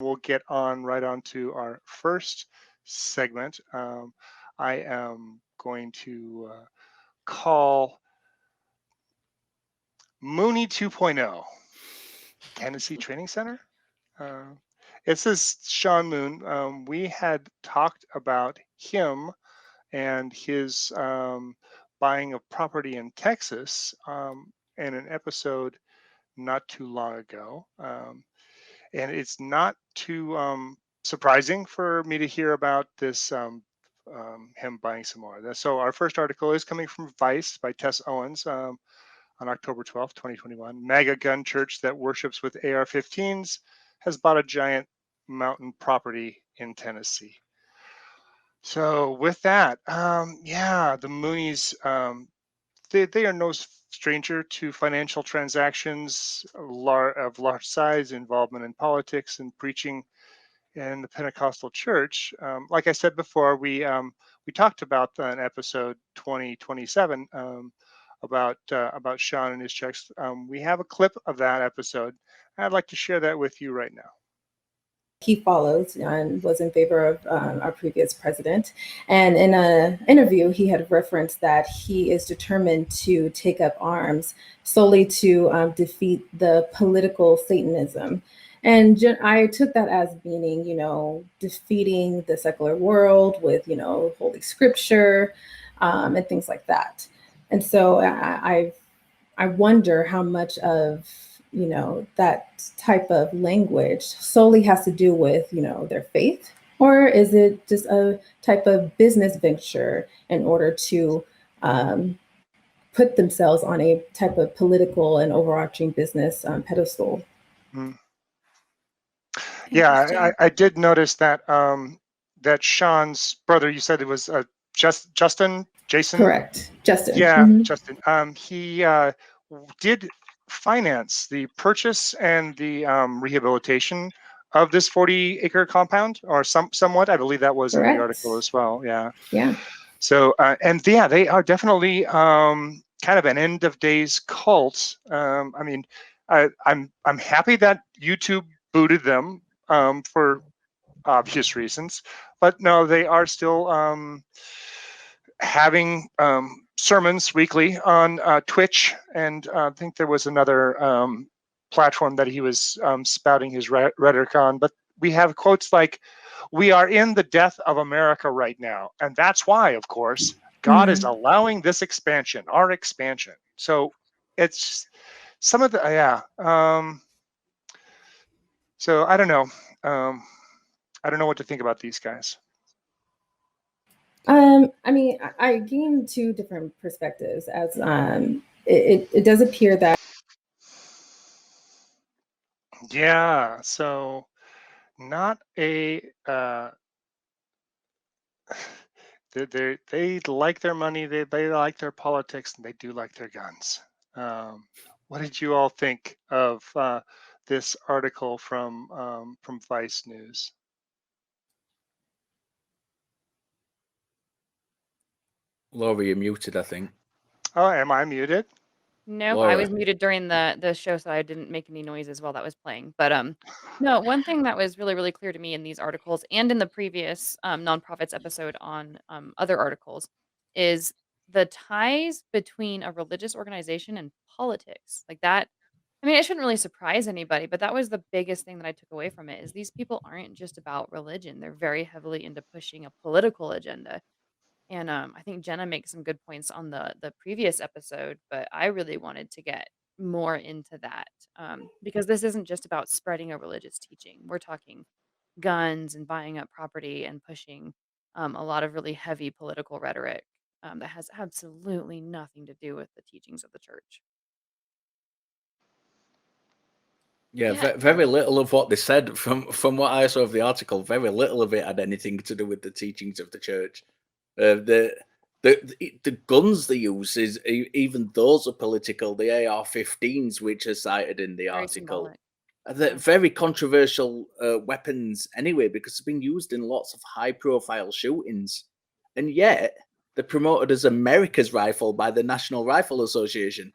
We'll get right on to our first segment. I am going to call Moony 2.0, Tennessee Training Center. This is Sean Moon. We had talked about him and his buying of property in Texas in an episode not too long ago. And it's not too surprising for me to hear about this, him buying some more. So our first article is coming from Vice by Tess Owens on October 12th, 2021. MAGA gun church that worships with AR-15s has bought a giant mountain property in Tennessee. So with that, the Moonies, they are no stranger to financial transactions of large size, involvement in politics and preaching in the Pentecostal church. Like I said before, we talked about in episode 2027 about Sean and his checks. We have a clip of that episode. I'd like to share that with you right now. He follows and was in favor of our previous president. And in an interview, he had referenced that he is determined to take up arms solely to defeat the political Satanism. And I took that as meaning, defeating the secular world with, Holy Scripture and things like that. And so I wonder how much of that type of language solely has to do with, their faith, or is it just a type of business venture in order to put themselves on a type of political and overarching business pedestal? Yeah, I did notice that that Sean's brother, you said it was Jason? Correct, Justin. Yeah, Justin. He did finance the purchase and the rehabilitation of this 40-acre compound, or somewhat. I believe that was in the article as well. Yeah. So they are definitely kind of an end of days cult. I mean, I'm happy that YouTube booted them for obvious reasons, but no, they are still having sermons weekly on Twitch, and I think there was another platform that he was spouting his rhetoric on. But we have quotes like, "We are in the death of America right now, and that's why, of course, God is allowing this expansion, our expansion." So it's some of the so I don't know. I don't know what to think about these guys. I mean, I gain two different perspectives as it does appear that. Yeah, so not a they like their money, they like their politics, and they do like their guns. What did you all think of this article from Vice News? Laura, you're muted, I think. Oh, am I muted? Nope, I was muted during the show, so I didn't make any noises while that was playing. But no, one thing that was really, really clear to me in these articles and in the previous nonprofits episode on other articles is the ties between a religious organization and politics. Like that, I mean, it shouldn't really surprise anybody, but that was the biggest thing that I took away from it is these people aren't just about religion. They're very heavily into pushing a political agenda. And I think Jenna makes some good points on the previous episode, but I really wanted to get more into that because this isn't just about spreading a religious teaching. We're talking guns and buying up property and pushing a lot of really heavy political rhetoric that has absolutely nothing to do with the teachings of the church. Yeah, very little of what they said from what I saw of the article. Very little of it had anything to do with the teachings of the church. The guns they use is even those are political. The AR-15s, which are cited in the article, are very controversial weapons anyway because they've been used in lots of high-profile shootings, and yet they're promoted as America's rifle by the National Rifle Association.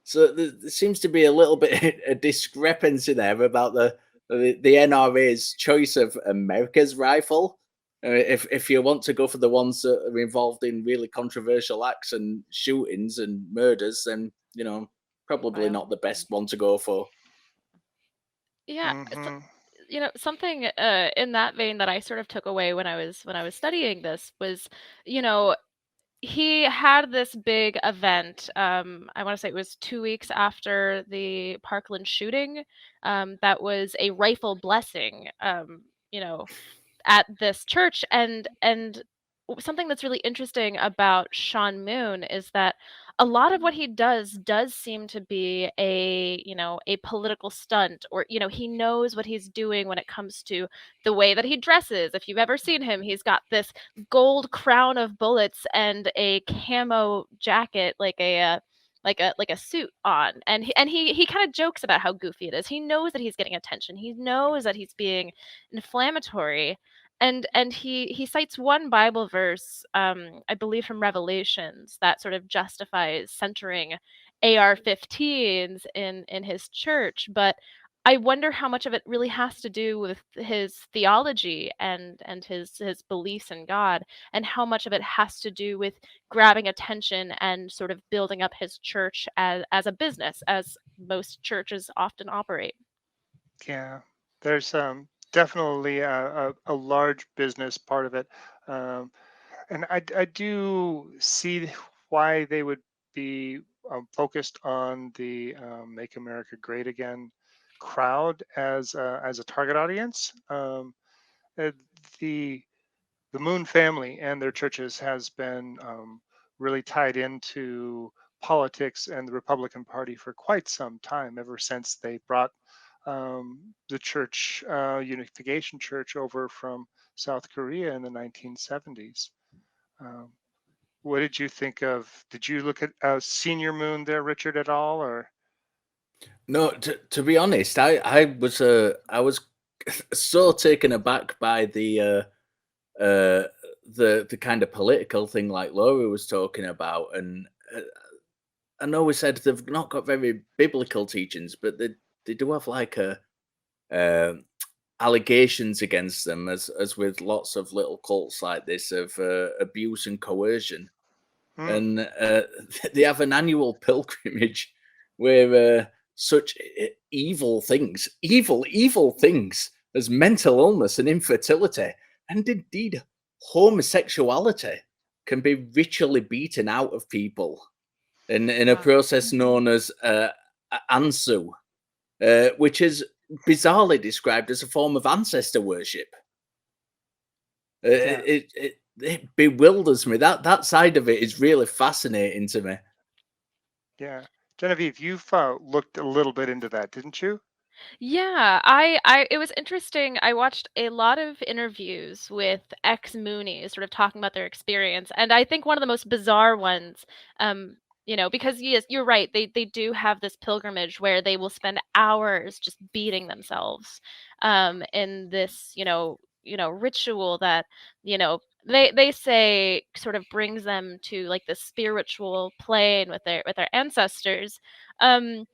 So there seems to be a little bit a discrepancy there about the the NRA's choice of America's rifle. If you want to go for the ones that are involved in really controversial acts and shootings and murders, then probably not the best one to go for. Yeah. Mm-hmm. Something in that vein that I sort of took away when I was studying this was, he had this big event. I want to say it was 2 weeks after the Parkland shooting. That was a rifle blessing. At this church, and something that's really interesting about Sean Moon is that a lot of what he does seem to be a political stunt, or he knows what he's doing when it comes to the way that he dresses. If you've ever seen him, he's got this gold crown of bullets and a camo jacket, like a suit on, and he kind of jokes about how goofy it is. He knows that he's getting attention. He knows that he's being inflammatory, and he cites one Bible verse, I believe from Revelations, that sort of justifies centering AR-15s in his church. But I wonder how much of it really has to do with his theology and his beliefs in God, and how much of it has to do with grabbing attention and sort of building up his church as a business, as most churches often operate. Yeah, there's definitely a large business part of it, and I do see why they would be focused on the "Make America Great Again" crowd as a target audience. Uh, the the Moon family and their churches has been really tied into politics and the Republican Party for quite some time, ever since they brought the church, Unification Church, over from South Korea in the 1970s. Um, what did you think of? Did you look at Senior Moon there, Richard, at all, or? No, to be honest, I was so taken aback by the kind of political thing like Laura was talking about, and I know we said they've not got very biblical teachings, but they do have like allegations against them, as with lots of little cults like this, of abuse and coercion. And they have an annual pilgrimage where such evil things as mental illness and infertility, and indeed homosexuality, can be ritually beaten out of people in a process known as Ansu, which is bizarrely described as a form of ancestor worship. It bewilders me. That side of it is really fascinating to me. Yeah, Genevieve, you've looked a little bit into that, didn't you? Yeah, it was interesting. I watched a lot of interviews with ex-Moonies, sort of talking about their experience, and I think one of the most bizarre ones, because yes, you're right, they do have this pilgrimage where they will spend hours just beating themselves, in this, ritual that, they say sort of brings them to like the spiritual plane with their ancestors. Um,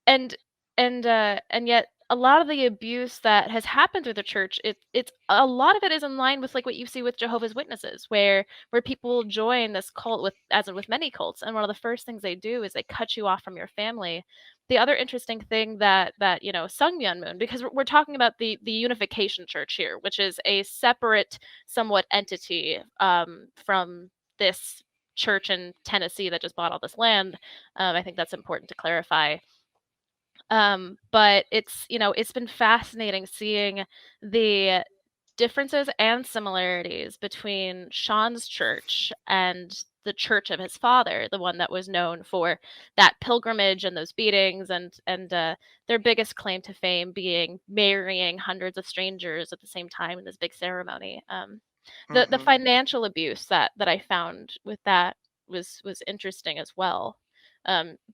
and and yet a lot of the abuse that has happened through the church, it's a lot of it is in line with like what you see with Jehovah's Witnesses, where people join this cult, with as in with many cults, and one of the first things they do is they cut you off from your family. The other interesting thing that Sungmyeon Moon, because we're talking about the Unification Church here, which is a separate somewhat entity, from this church in Tennessee that just bought all this land. I think that's important to clarify. But it's been fascinating seeing the differences and similarities between Sean's church and the church of his father, the one that was known for that pilgrimage and those beatings, and their biggest claim to fame being marrying hundreds of strangers at the same time in this big ceremony. The financial abuse that I found with that was interesting as well.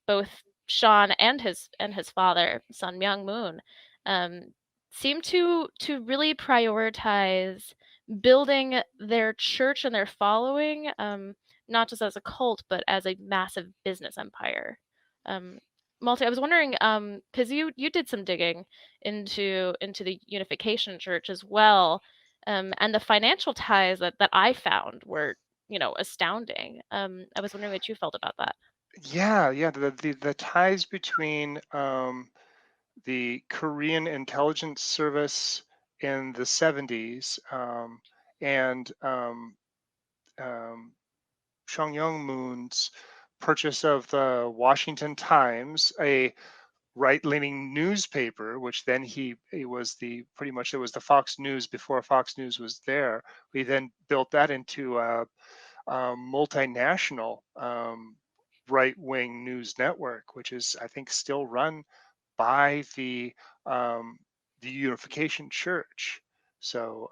Both Sean and his father, Sun Myung Moon, um, seem to really prioritize building their church and their following, not just as a cult, but as a massive business empire. Um, Malty, I was wondering, because you did some digging into the Unification Church as well, and the financial ties that I found were, astounding. I was wondering what you felt about that. Yeah, yeah. The ties between the Korean intelligence service in the 70s and Chung Young-moon's purchase of the Washington Times, a right-leaning newspaper, which then he was the pretty much it was the Fox News before Fox News was there. We then built that into a multinational right-wing news network, which is I think still run by um, the Unification Church. So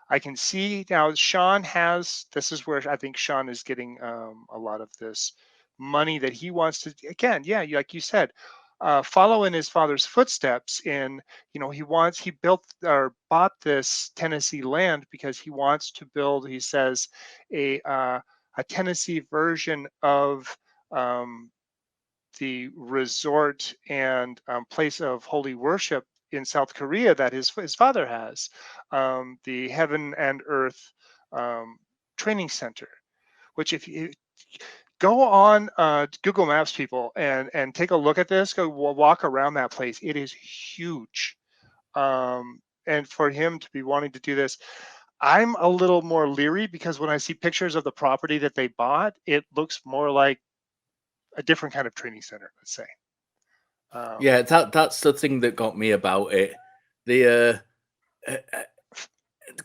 I can see now Sean has. This is where I think Sean is getting a lot of this money that he wants to. Again, yeah, like you said, follow in his father's footsteps. In he built or bought this Tennessee land because he wants to build. He says a Tennessee version of the resort and place of holy worship in South Korea that his father has, the Heaven and Earth um, Training Center. Which, if you go on Google Maps, people, and take a look at this, go walk around that place. It is huge, and for him to be wanting to do this, I'm a little more leery because when I see pictures of the property that they bought, it looks more like a different kind of training center, let's say. Yeah, that's the thing that got me about it. The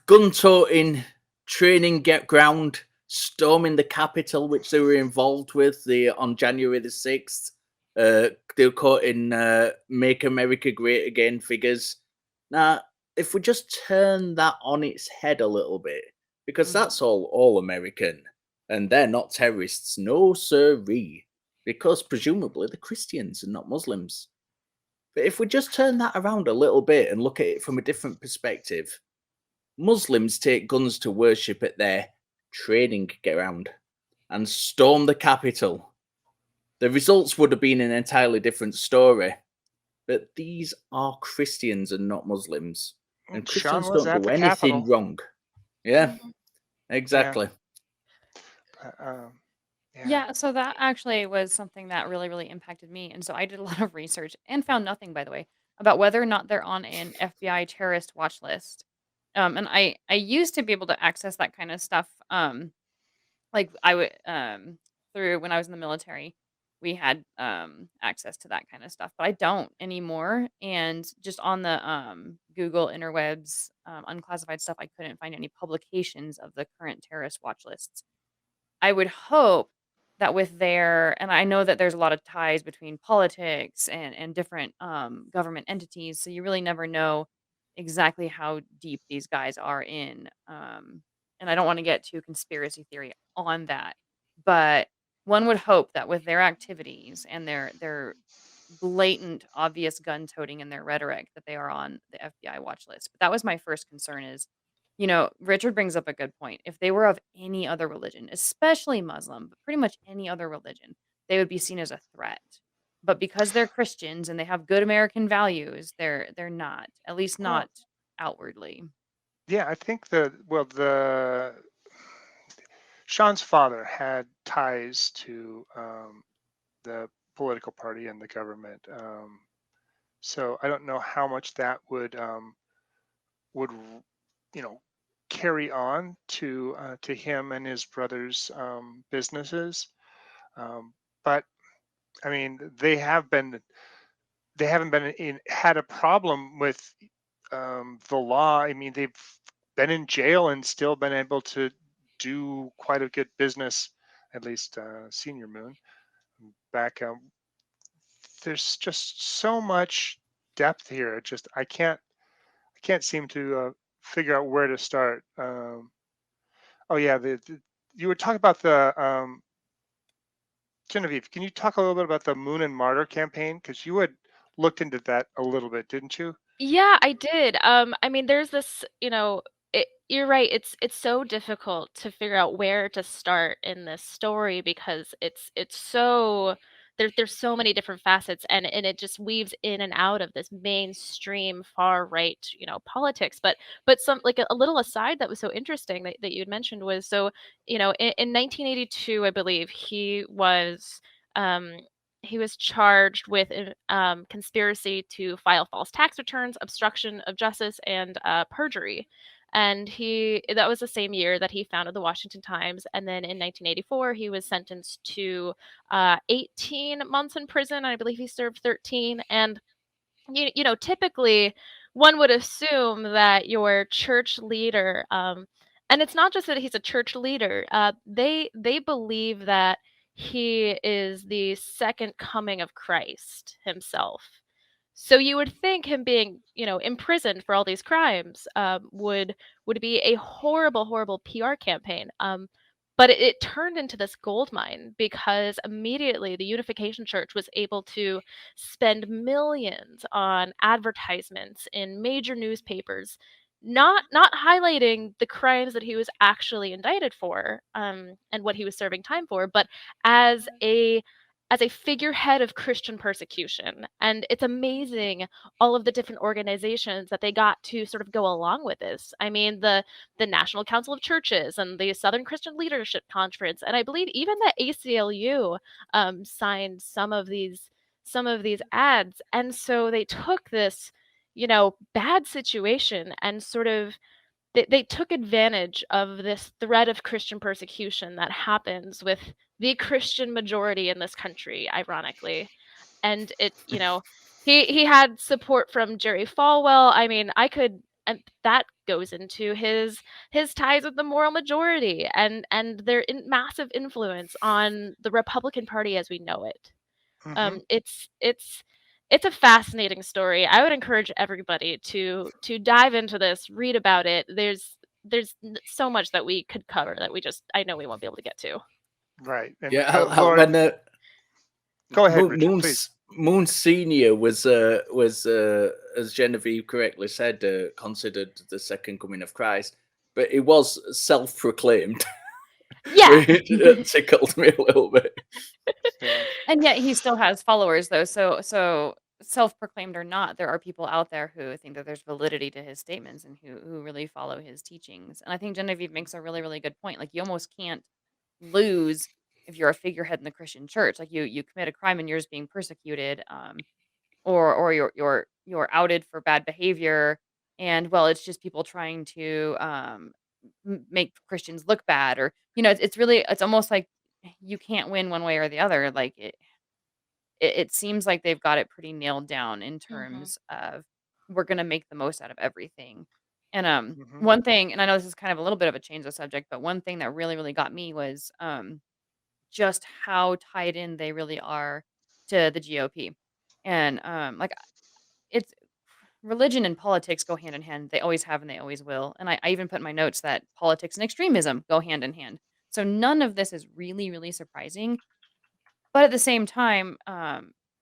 gun-toting training ground, storming the Capitol, which they were involved with on January the 6th. They were caught in Make America Great Again figures. Now, if we just turn that on its head a little bit, because that's all American, and they're not terrorists, no sirree, because presumably they're Christians and not Muslims. But if we just turn that around a little bit and look at it from a different perspective, Muslims take guns to worship at their training ground and storm the Capitol. The results would have been an entirely different story. But these are Christians and not Muslims. And Sean Christians was don't at do the anything Capitol. wrong. Yeah, exactly. Yeah, so that actually was something that really, really impacted me. And so I did a lot of research and found nothing, by the way, about whether or not they're on an FBI terrorist watch list. And I used to be able to access that kind of stuff. Like I would through when I was in the military, we had access to that kind of stuff, but I don't anymore. And just on the Google interwebs, unclassified stuff, I couldn't find any publications of the current terrorist watch lists. I would hope that with their and I know that there's a lot of ties between politics and different government entities, so you really never know exactly how deep these guys are in. And I don't want to get too conspiracy theory on that, but one would hope that with their activities and their blatant, obvious gun toting and their rhetoric that they are on the FBI watch list. But that was my first concern is, Richard brings up a good point. If they were of any other religion, especially Muslim, but pretty much any other religion, they would be seen as a threat. But because they're Christians and they have good American values, they're not, at least Well, not outwardly. yeah, I think the Sean's father had ties to the political party and the government. So I don't know how much that would carry on to him and his brother's businesses. But I mean, they haven't had a problem with the law. I mean, they've been in jail and still been able to do quite a good business, at least Senior Moon. Back, there's just so much depth here. Just I can't seem to figure out where to start. Oh yeah, you were talking about the Genevieve. Can you talk a little bit about the Moon and Martyr campaign? Because you had looked into that a little bit, didn't you? Yeah, I did. I mean, there's this, you're right. It's so difficult to figure out where to start in this story because it's so there's so many different facets, and it just weaves in and out of this mainstream far right, politics. But some, like, a little aside that was so interesting that you had mentioned was, so, in 1982, I believe, um, he was charged with conspiracy to file false tax returns, obstruction of justice, and perjury. And that was the same year that he founded the Washington Times. And then in 1984, he was sentenced to 18 months in prison. I believe he served 13. And typically one would assume that your church leader, and it's not just that he's a church leader, they believe that he is the second coming of Christ himself. So you would think him being, imprisoned for all these crimes, would be a horrible, horrible PR campaign. But it turned into this gold mine, because immediately the Unification Church was able to spend millions on advertisements in major newspapers, not highlighting the crimes that he was actually indicted for, and what he was serving time for, but as a figurehead of Christian persecution. And it's amazing all of the different organizations that they got to sort of go along with this. I mean, the National Council of Churches and the Southern Christian Leadership Conference, and I believe even the ACLU signed some of these ads. And so they took this, bad situation, and sort of they took advantage of this threat of Christian persecution that happens with the Christian majority in this country, ironically. And he had support from Jerry Falwell. I mean, and that goes into his ties with the moral majority, and their massive influence on the Republican Party as we know it. Mhm. It's a fascinating story. I would encourage everybody to dive into this, read about it. There's so much that we could cover that I know we won't be able to get to. Right. And Yeah, Lord, when go ahead, Richard, please. Moon Senior was as Genevieve correctly said, considered the second coming of Christ, but he was self-proclaimed. Yeah. It tickled me a little bit. Yeah. And yet he still has followers, though. So self-proclaimed or not, there are people out there who think that there's validity to his statements and who really follow his teachings. And I think Genevieve makes a really, really good point. Like, you almost can't lose if you're a figurehead in the Christian church. Like, you commit a crime and you're just being persecuted, or you're outed for bad behavior, and, well, it's just people trying to make Christians look bad, or it's really, it's almost like you can't win one way or the other. Like, it seems like they've got it pretty nailed down in Mhm. terms of, we're gonna make the most out of everything. And, Mhm. one thing, and I know this is kind of a little bit of a change of subject, but one thing that really, really got me was, just how tied in they really are to the GOP. And, like, it's religion and politics go hand in hand. They always have and they always will. And I even put in my notes that politics and extremism go hand in hand. So none of this is really, really surprising. But at the same time,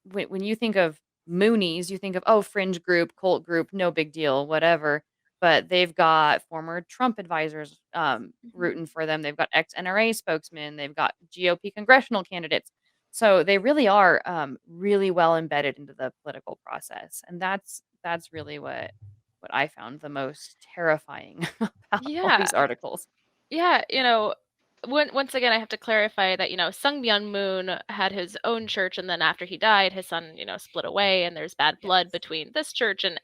when you think of Moonies, you think of, oh, fringe group, cult group, no big deal, whatever. But they've got former Trump advisors Mhm. rooting for them. They've got ex NRA spokesmen. They've got GOP congressional candidates. So they really are really well embedded into the political process, and that's really what I found the most terrifying about all Yeah. these articles. Yeah, once again, I have to clarify that, Sung Myung Moon had his own church, and then after he died, his son, split away, and there's bad blood Yes. between this church and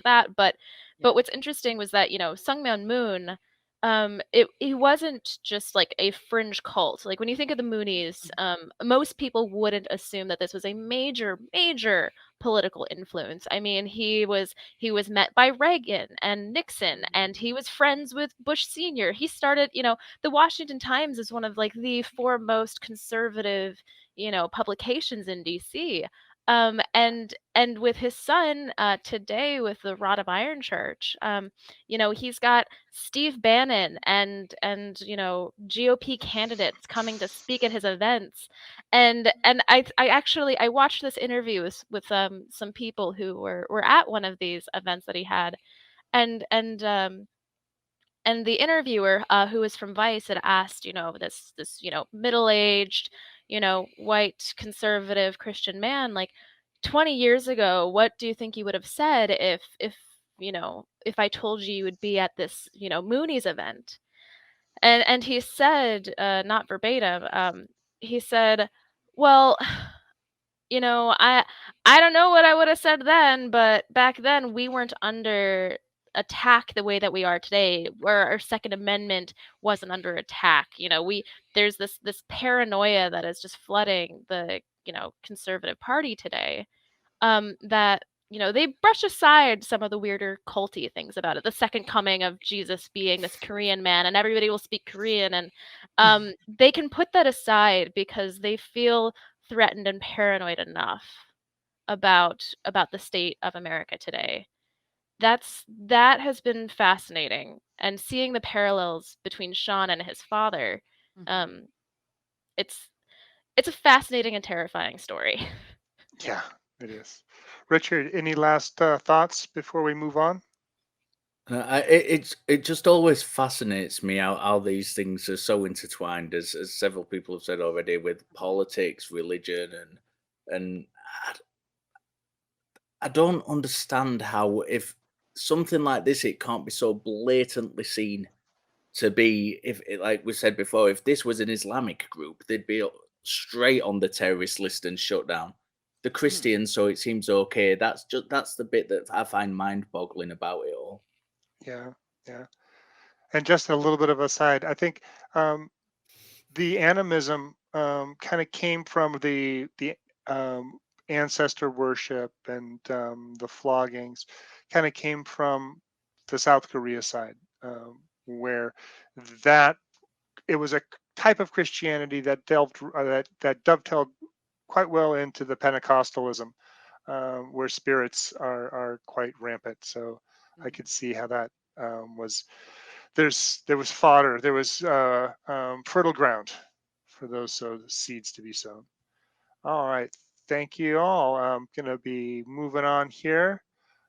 that. But Yeah. what's interesting was that, Sung Myung Moon, he wasn't just like a fringe cult. Like, when you think of the Moonies, Mhm. most people wouldn't assume that this was a major, major political influence. I mean, he was met by Reagan and Nixon, and he was friends with Bush Sr. He started, the Washington Times is one of, like, the foremost conservative, publications in DC. And with his son, today, with the Rod of Iron Church, he's got Steve Bannon and GOP candidates coming to speak at his events. And I actually I watched this interview with some people who were at one of these events that he had. And and um and the interviewer, who was from Vice, had asked, this middle-aged, white conservative Christian man, like 20 years ago, what do you think you would have said if I told you would be at this, Mooney's event? And he said, not verbatim, he said, well, I don't know what I would have said then, but back then we weren't under attack the way that we are today, where our Second Amendment wasn't under attack. There's this paranoia that is just flooding the, conservative party today. That they brush aside some of the weirder culty things about it. The second coming of Jesus being this Korean man, and everybody will speak Korean, and they can put that aside because they feel threatened and paranoid enough about the state of America today. That has been fascinating, and seeing the parallels between Sean and his father, it's a fascinating and terrifying story. Yeah, it is. Richard, any last thoughts before we move on? It just always fascinates me how these things are so intertwined, as several people have said already, with politics, religion, and I don't understand how, if something like this, it can't be so blatantly seen to be, like we said before, if this was an Islamic group, they'd be straight on the terrorist list and shut down. The Christians, so it seems okay. That's the bit that I find mind-boggling about it all. Yeah, yeah. And just a little bit of a side, I think the animism kind of came from the ancestor worship, and the floggings kind of came from the South Korea side, where that it was a type of Christianity that delved that dovetailed quite well into the Pentecostalism, where spirits are quite rampant. So I could see how that was. There was fodder, there was fertile ground for those seeds to be sown. All right, thank you all. I'm gonna be moving on here.